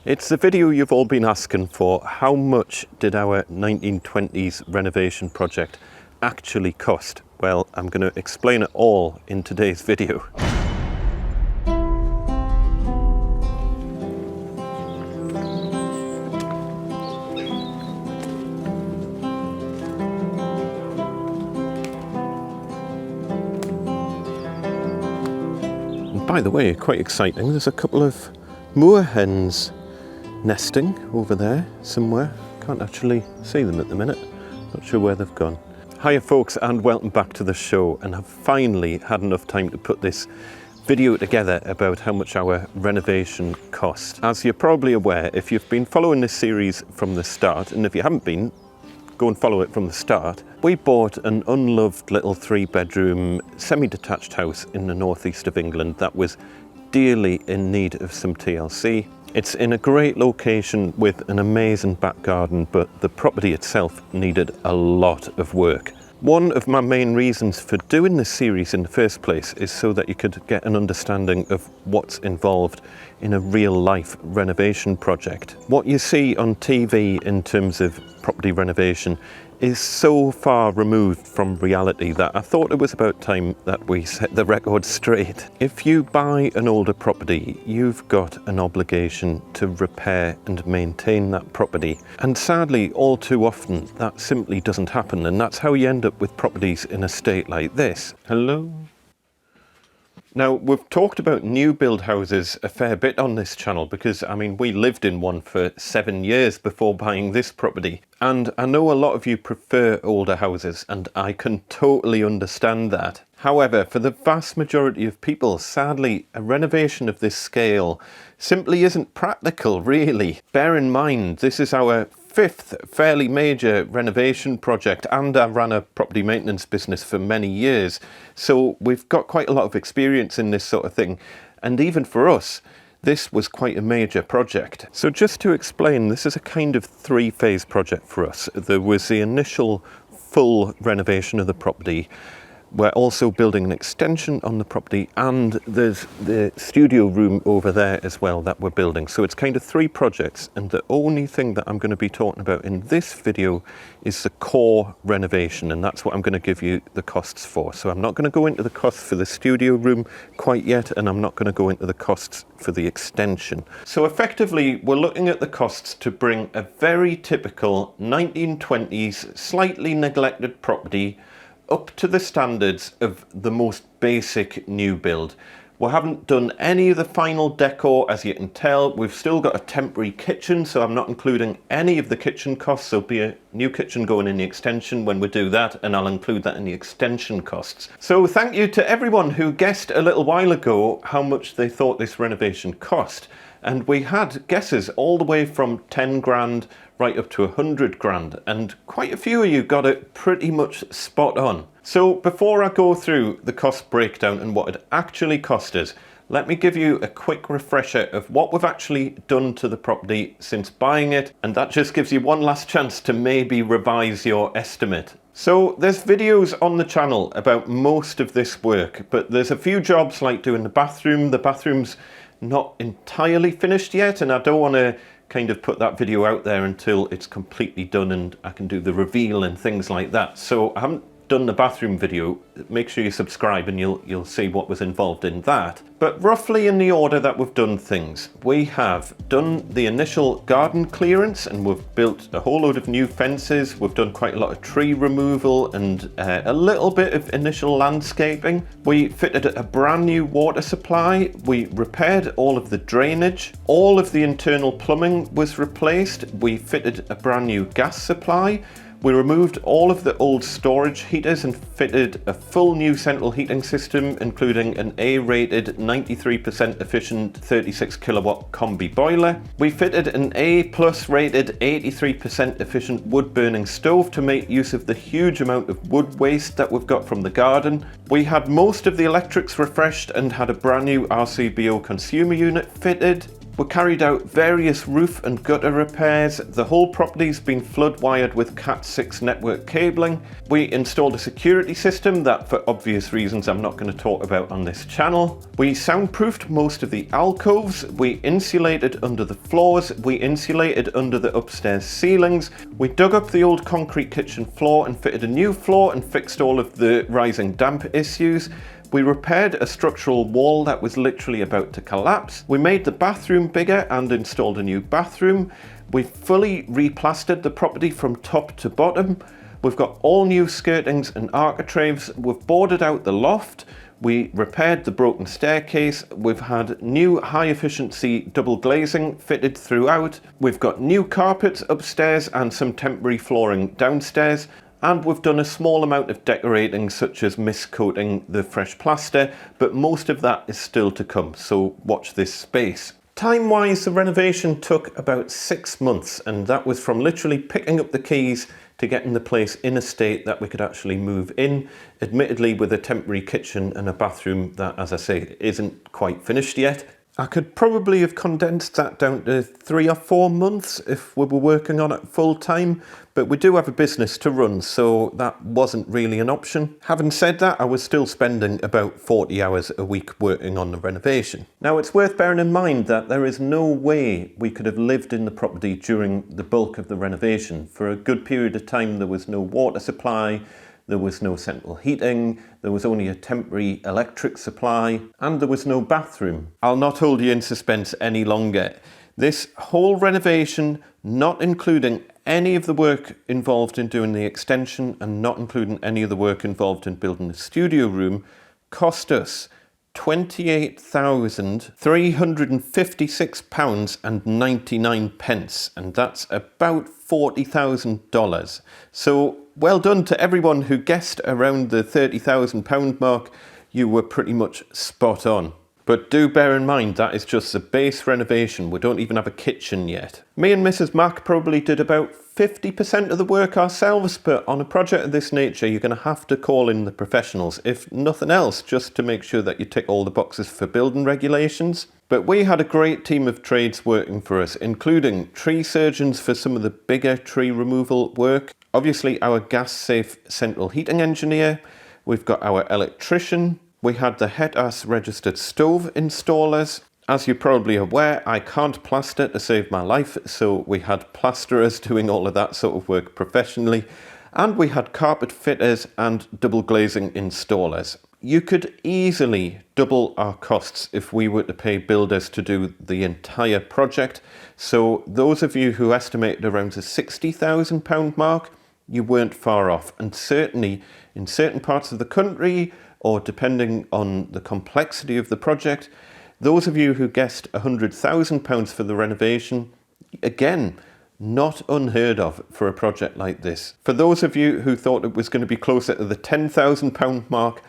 It's the video you've all been asking for. How much did our 1920s renovation project actually cost? Well, I'm going to explain it all in today's video. And by the way, quite exciting, there's a couple of moorhens nesting over there somewhere. Can't actually see them at the minute. Not sure where they've gone. Hiya folks, and welcome back to the show. And I've finally had enough time to put this video together about how much our renovation cost. As you're probably aware, if you've been following this series from the start, and if you haven't been, go and follow it from the start. We bought an unloved little 3-bedroom semi-detached house in the northeast of England that was dearly in need of some TLC. It's in a great location with an amazing back garden, but the property itself needed a lot of work. One of my main reasons for doing this series in the first place is so that you could get an understanding of what's involved in a real-life renovation project. What you see on TV in terms of property renovation is so far removed from reality that I thought it was about time that we set the record straight. If you buy an older property, you've got an obligation to repair and maintain that property. And sadly, all too often, that simply doesn't happen, and that's how you end up with properties in a state like this. Hello? Now, we've talked about new build houses a fair bit on this channel because, I mean, we lived in one for 7 years before buying this property. And I know a lot of you prefer older houses, and I can totally understand that. However, for the vast majority of people, sadly, a renovation of this scale simply isn't practical, really. Bear in mind, this is our 5th fairly major renovation project, and I ran a property maintenance business for many years, so we've got quite a lot of experience in this sort of thing. And even for us, this was quite a major project. So just to explain, this is a kind of 3-phase project for us. There was the initial full renovation of the property. We're also building an extension on the property, and there's the studio room over there as well that we're building. So it's kind of 3 projects, and the only thing that I'm going to be talking about in this video is the core renovation, and that's what I'm going to give you the costs for. So I'm not going to go into the costs for the studio room quite yet, and I'm not going to go into the costs for the extension. So effectively, we're looking at the costs to bring a very typical 1920s, slightly neglected property up to the standards of the most basic new build. We haven't done any of the final decor, as you can tell. We've still got a temporary kitchen, so I'm not including any of the kitchen costs. There'll be a new kitchen going in the extension when we do that, and I'll include that in the extension costs. So thank you to everyone who guessed a little while ago how much they thought this renovation cost. And we had guesses all the way from 10 grand right up to 100 grand, and quite a few of you got it pretty much spot on. So before I go through the cost breakdown and what it actually cost us, let me give you a quick refresher of what we've actually done to the property since buying it, and that just gives you one last chance to maybe revise your estimate. So there's videos on the channel about most of this work, but there's a few jobs like doing the bathroom. The bathroom's not entirely finished yet, and I don't want to kind of put that video out there until it's completely done and I can do the reveal and things like that. So I haven't done the bathroom video. Make sure you subscribe and you'll see what was involved in that. But roughly in the order that we've done things, we have done the initial garden clearance, and we've built a whole load of new fences. We've done quite a lot of tree removal and a little bit of initial landscaping. We fitted a brand new water supply. We repaired all of the drainage. All of the internal plumbing was replaced. We fitted a brand new gas supply. We removed all of the old storage heaters and fitted a full new central heating system, including an A-rated 93% efficient 36 kilowatt combi boiler. We fitted an A+ rated 83% efficient wood burning stove to make use of the huge amount of wood waste that we've got from the garden. We had most of the electrics refreshed and had a brand new RCBO consumer unit fitted. We carried out various roof and gutter repairs. The whole property's been flood wired with Cat 6 network cabling. We installed a security system that, for obvious reasons, I'm not going to talk about on this channel. We soundproofed most of the alcoves. We insulated under the floors. We insulated under the upstairs ceilings. We dug up the old concrete kitchen floor and fitted a new floor and fixed all of the rising damp issues. We repaired a structural wall that was literally about to collapse. We made the bathroom bigger and installed a new bathroom. We fully replastered the property from top to bottom. We've got all new skirtings and architraves. We've boarded out the loft. We repaired the broken staircase. We've had new high efficiency double glazing fitted throughout. We've got new carpets upstairs and some temporary flooring downstairs. And we've done a small amount of decorating, such as miscoating the fresh plaster, but most of that is still to come, so watch this space. Time-wise, the renovation took about 6 months, and that was from literally picking up the keys to getting the place in a state that we could actually move in, admittedly with a temporary kitchen and a bathroom that, as I say, isn't quite finished yet. I could probably have condensed that down to 3 or 4 months if we were working on it full time, but we do have a business to run, so that wasn't really an option. Having said that, I was still spending about 40 hours a week working on the renovation. Now, it's worth bearing in mind that there is no way we could have lived in the property during the bulk of the renovation. For a good period of time, there was no water supply, there was no central heating, there was only a temporary electric supply, and there was no bathroom. I'll not hold you in suspense any longer. This whole renovation, not including any of the work involved in doing the extension and not including any of the work involved in building the studio room, cost us £28,356.99, and that's about $40,000. So well done to everyone who guessed around the £30,000 mark. You were pretty much spot on. But do bear in mind that is just the base renovation. We don't even have a kitchen yet. Me and Mrs. Mac probably did about 50% of the work ourselves, but on a project of this nature, you're going to have to call in the professionals, if nothing else, just to make sure that you tick all the boxes for building regulations. But we had a great team of trades working for us, including tree surgeons for some of the bigger tree removal work, obviously our gas-safe central heating engineer, we've got our electrician, we had the HETAS registered stove installers. As you're probably aware, I can't plaster to save my life, so we had plasterers doing all of that sort of work professionally, and we had carpet fitters and double glazing installers. You could easily double our costs if we were to pay builders to do the entire project, so those of you who estimated around the £60,000 mark, you weren't far off, and certainly in certain parts of the country, or depending on the complexity of the project, those of you who guessed £100,000 for the renovation, again, not unheard of for a project like this. For those of you who thought it was going to be closer to the £10,000 mark,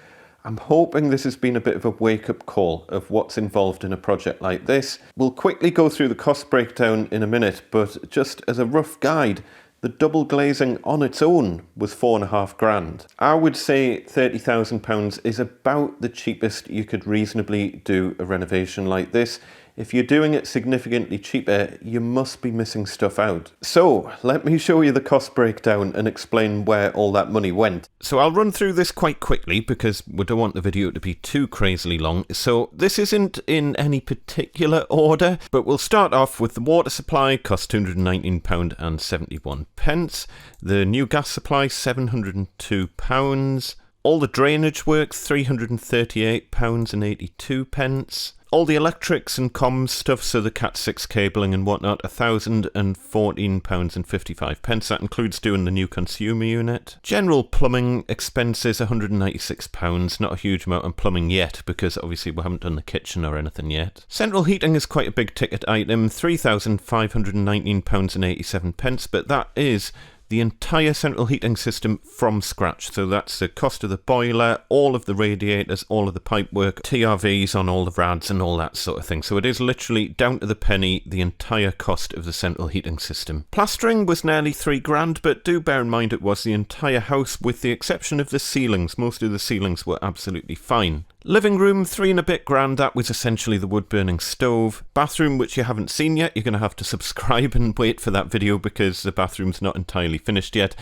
I'm hoping this has been a bit of a wake-up call of what's involved in a project like this. We'll quickly go through the cost breakdown in a minute, but just as a rough guide, the double glazing on its own was £4,500. I would say £30,000 is about the cheapest you could reasonably do a renovation like this. If you're doing it significantly cheaper, you must be missing stuff out. So let me show you the cost breakdown and explain where all that money went. So I'll run through this quite quickly because we don't want the video to be too crazily long. So this isn't in any particular order, but we'll start off with the water supply, cost £219.71. The new gas supply, £702. All the drainage work, £338.82. All the electrics and comms stuff, so the Cat 6 cabling and whatnot, £1,014.55. That includes doing the new consumer unit. General plumbing expenses, £196. Not a huge amount on plumbing yet, because obviously we haven't done the kitchen or anything yet. Central heating is quite a big ticket item, £3,519.87, but that is the entire central heating system from scratch. So that's the cost of the boiler, all of the radiators, all of the pipework, TRVs on all the rads and all that sort of thing. So it is literally down to the penny, the entire cost of the central heating system. Plastering was nearly £3,000, but do bear in mind it was the entire house with the exception of the ceilings. Most of the ceilings were absolutely fine. Living room, 3 and a bit grand. That was essentially the wood burning stove. Bathroom, which you haven't seen yet, you're going to have to subscribe and wait for that video because the bathroom's not entirely finished yet.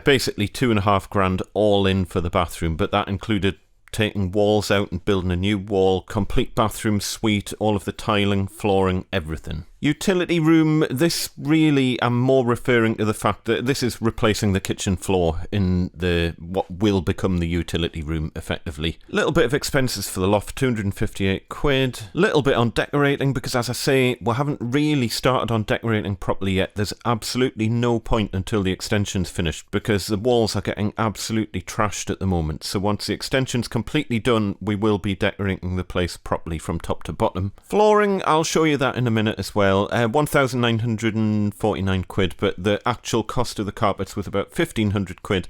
Basically 2.5 grand all in for the bathroom, but that included taking walls out and building a new wall, complete bathroom suite, all of the tiling, flooring, everything. Utility room, this really, I'm more referring to the fact that this is replacing the kitchen floor in what will become the utility room, effectively. Little bit of expenses for the loft, 258 quid. Little bit on decorating, because as I say, we haven't really started on decorating properly yet. There's absolutely no point until the extension's finished, because the walls are getting absolutely trashed at the moment. So once the extension's completely done, we will be decorating the place properly from top to bottom. Flooring, I'll show you that in a minute as well. 1,949 quid, but the actual cost of the carpets was about 1,500 quid.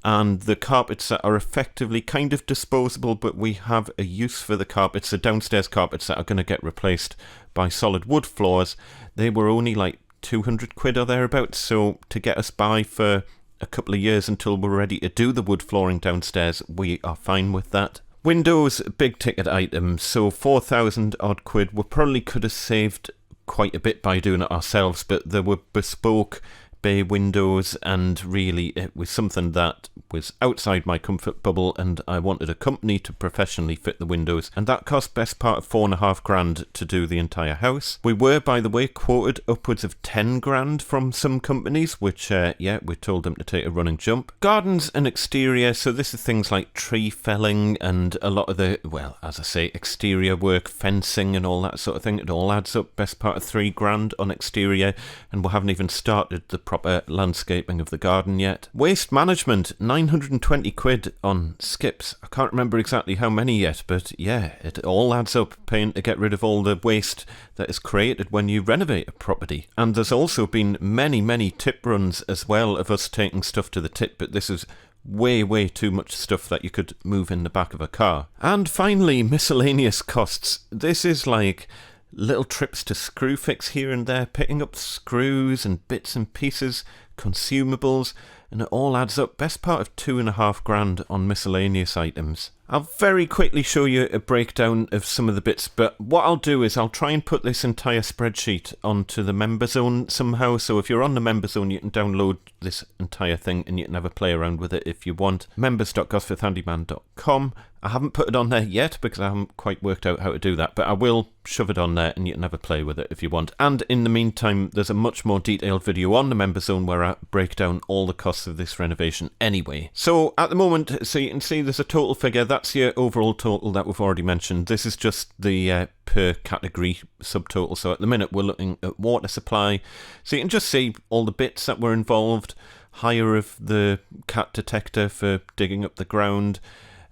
And the carpets that are effectively kind of disposable, but we have a use for the carpets, the downstairs carpets that are going to get replaced by solid wood floors, they were only like 200 quid or thereabouts. So to get us by for a couple of years until we're ready to do the wood flooring downstairs, we are fine with that. Windows, big ticket items, so 4,000 odd quid. We probably could have saved quite a bit by doing it ourselves, but there were bespoke bay windows, and really it was something that was outside my comfort bubble, and I wanted a company to professionally fit the windows, and that cost best part of 4.5 grand to do the entire house. We were, by the way, quoted upwards of 10 grand from some companies, which yeah, we told them to take a running jump. Gardens and exterior, so this is things like tree felling and a lot of the, well, as I say, exterior work, fencing and all that sort of thing. It all adds up best part of 3 grand on exterior, and we haven't even started the proper landscaping of the garden yet. Waste management, 920 quid on skips. I can't remember exactly how many yet, but yeah, it all adds up, paying to get rid of all the waste that is created when you renovate a property. And there's also been many tip runs as well of us taking stuff to the tip, but this is way too much stuff that you could move in the back of a car. And finally, miscellaneous costs. This is like little trips to Screwfix here and there, picking up screws and bits and pieces, consumables, and it all adds up. Best part of 2.5 grand on miscellaneous items. I'll very quickly show you a breakdown of some of the bits, but what I'll do is I'll try and put this entire spreadsheet onto the member zone somehow, so if you're on the member zone you can download this entire thing and you can have a play around with it if you want. members.gosforthhandyman.com. I haven't put it on there yet because I haven't quite worked out how to do that, but I will shove it on there and you can have a play with it if you want. And in the meantime, there's a much more detailed video on the member zone where I break down all the costs of this renovation anyway. So at the moment, so you can see there's a total figure. That's your overall total that we've already mentioned. This is just the per category subtotal. So at the minute we're looking at water supply. So you can just see all the bits that were involved. Hire of the cat detector for digging up the ground,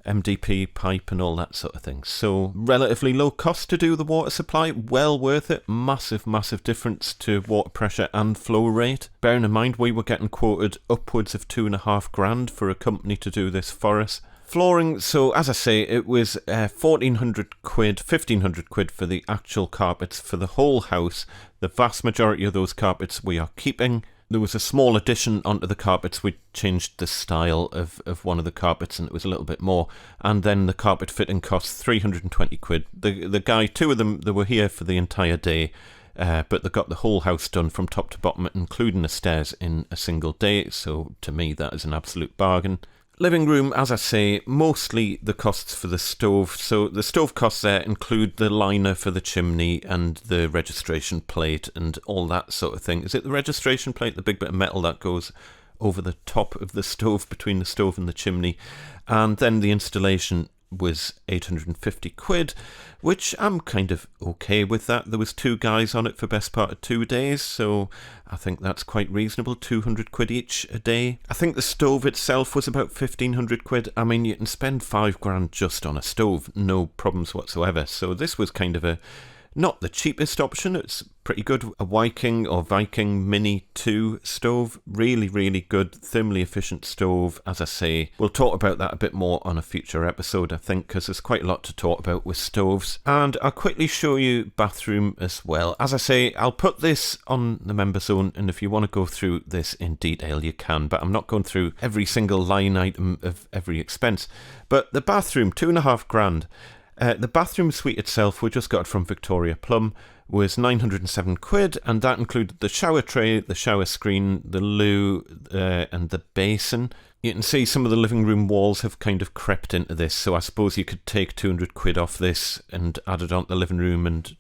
MDP pipe and all that sort of thing. So relatively low cost to do the water supply, well worth it. Massive difference to water pressure and flow rate. Bearing in mind we were getting quoted upwards of 2.5 grand for a company to do this for us. Flooring, so as I say, it was 1,400 quid, 1,500 quid for the actual carpets for the whole house. The vast majority of those carpets we are keeping. There was a small addition onto the carpets. We changed the style of one of the carpets and it was a little bit more. And then the carpet fitting cost 320 quid. The guy, two of them, they were here for the entire day. But they got the whole house done from top to bottom, including the stairs, in a single day. So to me, that is an absolute bargain. Living room, as I say, mostly the costs for the stove. So the stove costs there include the liner for the chimney and the registration plate and all that sort of thing. Is it the registration plate, the big bit of metal that goes over the top of the stove, between the stove and the chimney? And then the installation was 850 quid, which I'm kind of okay with that. There was 2 guys on it for best part of 2 days, so I think that's quite reasonable, 200 quid each a day. I think the stove itself was about 1,500 quid. I mean, you can spend 5 grand just on a stove, no problems whatsoever. So this was kind of a Not the cheapest option, it's pretty good. A Viking or Viking Mini 2 stove, really, really good, thermally efficient stove. As I say, we'll talk about that a bit more on a future episode, I think, because there's quite a lot to talk about with stoves. And I'll quickly show you bathroom as well. As I say, I'll put this on the member zone, and if you want to go through this in detail, you can, but I'm not going through every single line item of every expense. But the bathroom, £2,500. The bathroom suite itself, we just got it from Victoria Plum, was £907, and that included the shower tray, the shower screen, the loo, and the basin. You can see some of the living room walls have kind of crept into this, so I suppose you could take £200 off this and add it onto the living room and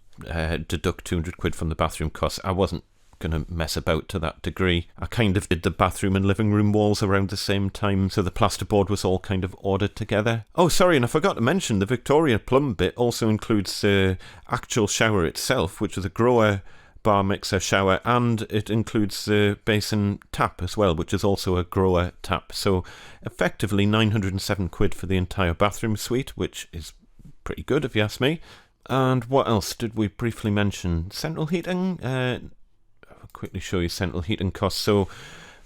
deduct £200 from the bathroom costs. I wasn't going to mess about to that degree. I kind of did the bathroom and living room walls around the same time, so the plasterboard was all kind of ordered together. Oh, sorry, and I forgot to mention the Victoria Plum bit also includes the actual shower itself, which is a grower bar mixer shower, and it includes the basin tap as well, which is also a grower tap. So effectively £907 for the entire bathroom suite, which is pretty good if you ask me. And what else did we briefly mention? Central heating? I'll quickly show you central heating costs. So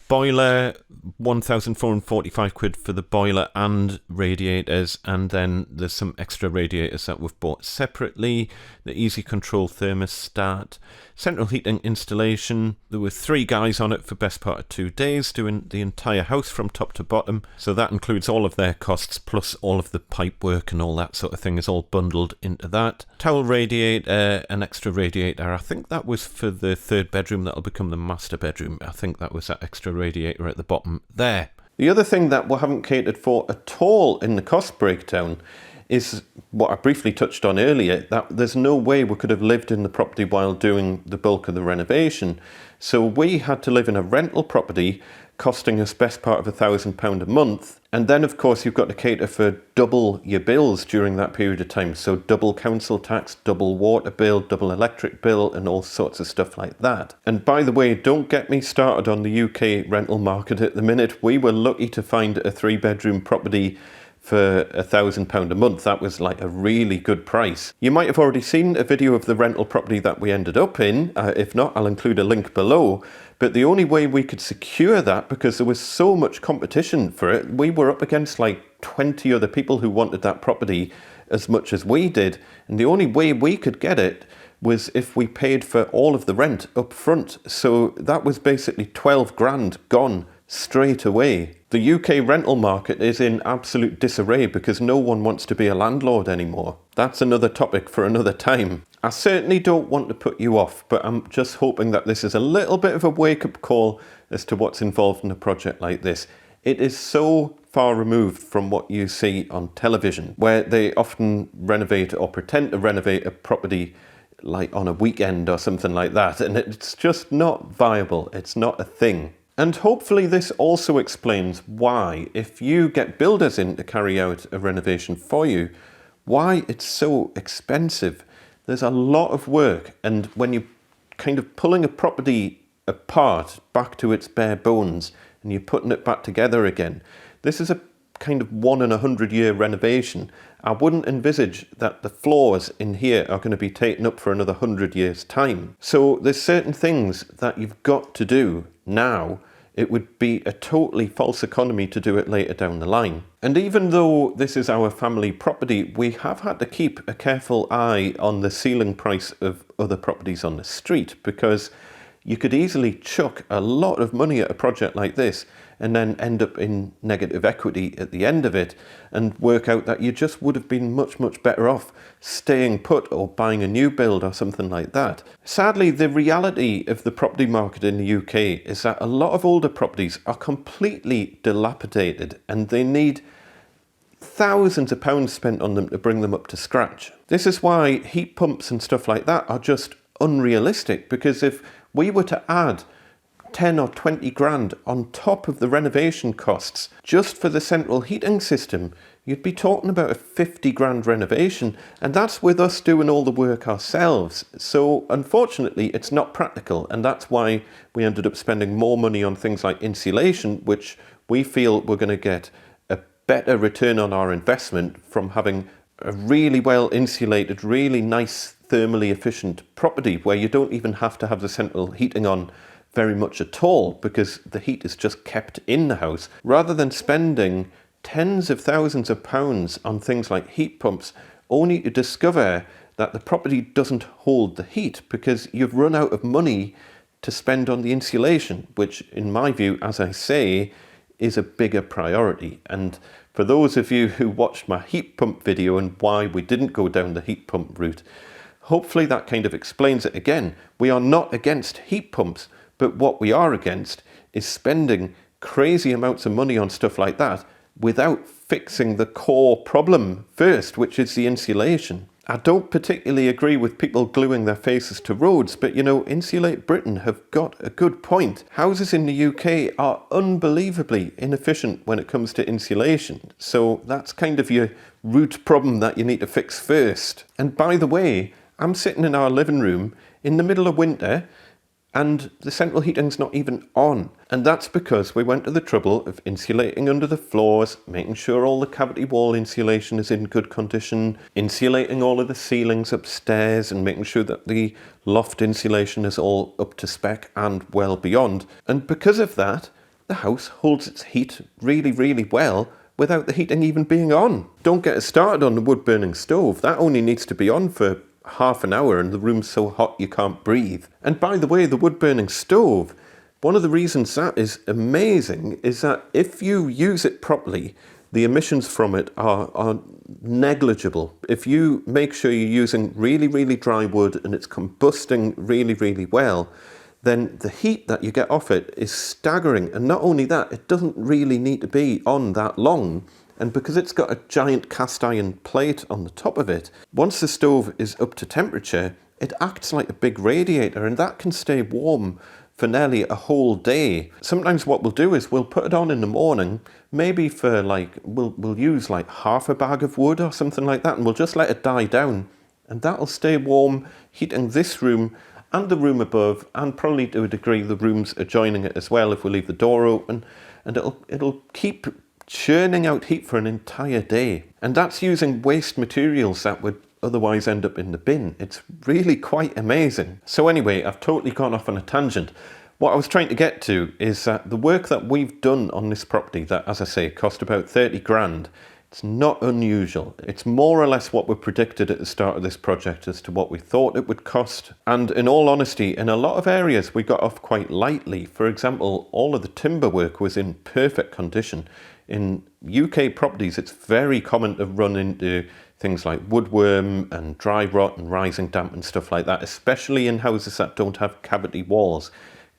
boiler, £1,445 for the boiler and radiators, and then there's some extra radiators that we've bought separately. The easy control thermostat, central heating installation. There were 3 guys on it for best part of 2 days doing the entire house from top to bottom, so that includes all of their costs plus all of the pipe work and all that sort of thing is all bundled into that. Towel radiator, an extra radiator, I think that was for the 3rd bedroom that'll become the master bedroom. I think that was that extra radiator at the bottom there. The other thing that we haven't catered for at all in the cost breakdown is what I briefly touched on earlier, that there's no way we could have lived in the property while doing the bulk of the renovation. So we had to live in a rental property costing us best part of £1,000 a month. And then, of course, you've got to cater for double your bills during that period of time. So double council tax, double water bill, double electric bill, and all sorts of stuff like that. And by the way, don't get me started on the UK rental market at the minute. We were lucky to find a 3-bedroom property for £1,000 a month. That was like a really good price. You might have already seen a video of the rental property that we ended up in. If not, I'll include a link below. But the only way we could secure that, because there was so much competition for it, we were up against like 20 other people who wanted that property as much as we did. And the only way we could get it was if we paid for all of the rent up front. So that was basically 12 grand gone straight away. The UK rental market is in absolute disarray because no one wants to be a landlord anymore. That's another topic for another time. I certainly don't want to put you off, but I'm just hoping that this is a little bit of a wake-up call as to what's involved in a project like this. It is so far removed from what you see on television, where they often renovate or pretend to renovate a property like on a weekend or something like that, and it's just not viable. It's not a thing. And hopefully this also explains why, if you get builders in to carry out a renovation for you, why it's so expensive. There's a lot of work, and when you're kind of pulling a property apart back to its bare bones and you're putting it back together again, this is a kind of 1 in 100-year renovation. I wouldn't envisage that the floors in here are going to be taken up for another 100 years' time. So there's certain things that you've got to do now. It would be a totally false economy to do it later down the line. And even though this is our family property, we have had to keep a careful eye on the ceiling price of other properties on the street, because you could easily chuck a lot of money at a project like this and then end up in negative equity at the end of it and work out that you just would have been much, much better off staying put or buying a new build or something like that. Sadly, the reality of the property market in the UK is that a lot of older properties are completely dilapidated and they need thousands of pounds spent on them to bring them up to scratch. This is why heat pumps and stuff like that are just unrealistic, because if we were to add 10 or 20 grand on top of the renovation costs just for the central heating system, you'd be talking about a 50 grand renovation, and that's with us doing all the work ourselves. So unfortunately it's not practical, and that's why we ended up spending more money on things like insulation, which we feel we're going to get a better return on our investment from having a really well insulated, really nice thermally efficient property where you don't even have to have the central heating on very much at all because the heat is just kept in the house, rather than spending tens of thousands of pounds on things like heat pumps only to discover that the property doesn't hold the heat because you've run out of money to spend on the insulation, which in my view, as I say, is a bigger priority. And for those of you who watched my heat pump video and why we didn't go down the heat pump route, hopefully that kind of explains it again. We are not against heat pumps, but what we are against is spending crazy amounts of money on stuff like that without fixing the core problem first, which is the insulation. I don't particularly agree with people gluing their faces to roads, but you know, Insulate Britain have got a good point. Houses in the UK are unbelievably inefficient when it comes to insulation, so that's kind of your root problem that you need to fix first. And by the way, I'm sitting in our living room in the middle of winter and the central heating's not even on. And that's because we went to the trouble of insulating under the floors, making sure all the cavity wall insulation is in good condition, insulating all of the ceilings upstairs and making sure that the loft insulation is all up to spec and well beyond. And because of that, the house holds its heat really, really well without the heating even being on. Don't get us started on the wood burning stove. That only needs to be on for half an hour and the room's so hot you can't breathe. And by the way, the wood burning stove, one of the reasons that is amazing is that if you use it properly, the emissions from it are negligible. If you make sure you're using really, really dry wood and it's combusting really, really well, then the heat that you get off it is staggering. And not only that, it doesn't really need to be on that long. And because it's got a giant cast iron plate on the top of it, once the stove is up to temperature, it acts like a big radiator and that can stay warm for nearly a whole day. Sometimes what we'll do is we'll put it on in the morning, maybe for we'll use like half a bag of wood or something like that, and we'll just let it die down. And that'll stay warm, heating this room and the room above, and probably to a degree the rooms adjoining it as well if we leave the door open, and it'll keep churning out heat for an entire day. And that's using waste materials that would otherwise end up in the bin. It's really quite amazing. So anyway, I've totally gone off on a tangent. What I was trying to get to is that the work that we've done on this property that, as I say, cost about 30 grand, it's not unusual. It's more or less what we predicted at the start of this project as to what we thought it would cost. And in all honesty, in a lot of areas we got off quite lightly. For example, all of the timber work was in perfect condition. In UK properties, it's very common to run into things like woodworm and dry rot and rising damp and stuff like that, especially in houses that don't have cavity walls.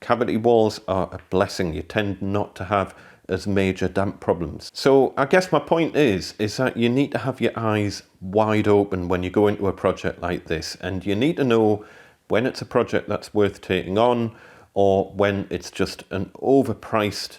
Cavity walls are a blessing. You tend not to have as major damp problems. So I guess my point is that you need to have your eyes wide open when you go into a project like this, and you need to know when it's a project that's worth taking on or when it's just an overpriced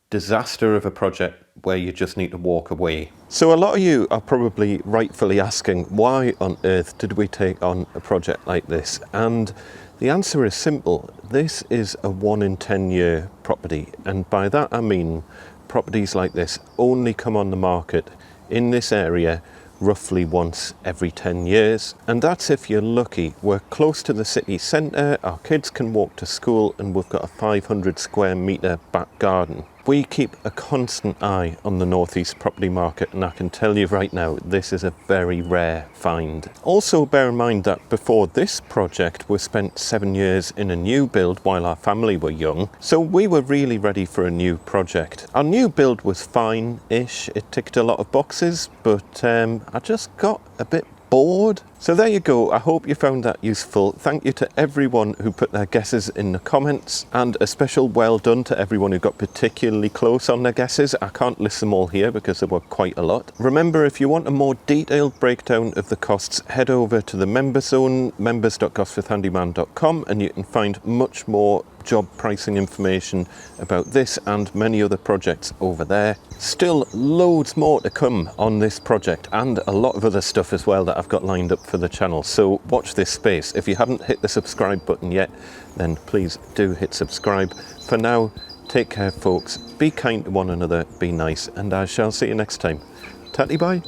disaster of a project where you just need to walk away. So a lot of you are probably rightfully asking, why on earth did we take on a project like this? And the answer is simple. This is a 1 in 10 year property. And by that I mean properties like this only come on the market in this area roughly once every 10 years. And that's if you're lucky. We're close to the city centre, our kids can walk to school, and we've got a 500 square metre back garden. We keep a constant eye on the northeast property market, and I can tell you right now, this is a very rare find. Also bear in mind that before this project we spent 7 years in a new build while our family were young, so we were really ready for a new project. Our new build was fine-ish, it ticked a lot of boxes, but I just got a bit bored. So there you go. I hope you found that useful. Thank you to everyone who put their guesses in the comments, and a special well done to everyone who got particularly close on their guesses. I can't list them all here because there were quite a lot. Remember, if you want a more detailed breakdown of the costs, head over to the member zone, members.gosforthhandyman.com, and you can find much more job pricing information about this and many other projects over there. Still loads more to come on this project, and a lot of other stuff as well that I've got lined up for the channel, so watch this space. If you haven't hit the subscribe button yet, then please do hit subscribe. For now, take care folks, be kind to one another, be nice, and I shall see you next time. Tatty bye.